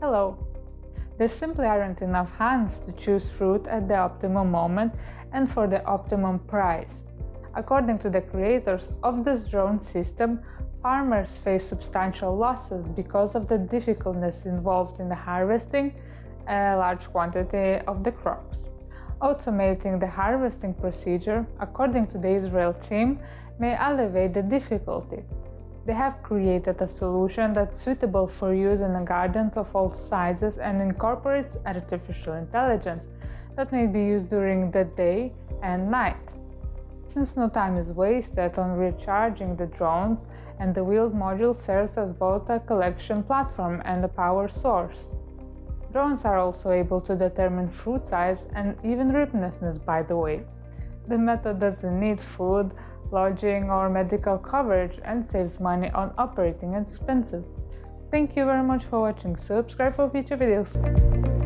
Hello! There simply aren't enough hands to choose fruit at the optimum moment and for the optimum price. According to the creators of this drone system, farmers face substantial losses because of the difficulties involved in the harvesting a large quantity of the crops. Automating the harvesting procedure, according to the Israel team, may alleviate the difficulty. They have created a solution that's suitable for use in gardens of all sizes and incorporates artificial intelligence that may be used during the day and night. Since no time is wasted on recharging the drones, and the wheeled module serves as both a collection platform and a power source. Drones are also able to determine fruit size and even ripeness, by the way. The method doesn't need food, lodging, or medical coverage and saves money on operating expenses. Thank you very much for watching. Subscribe for future videos.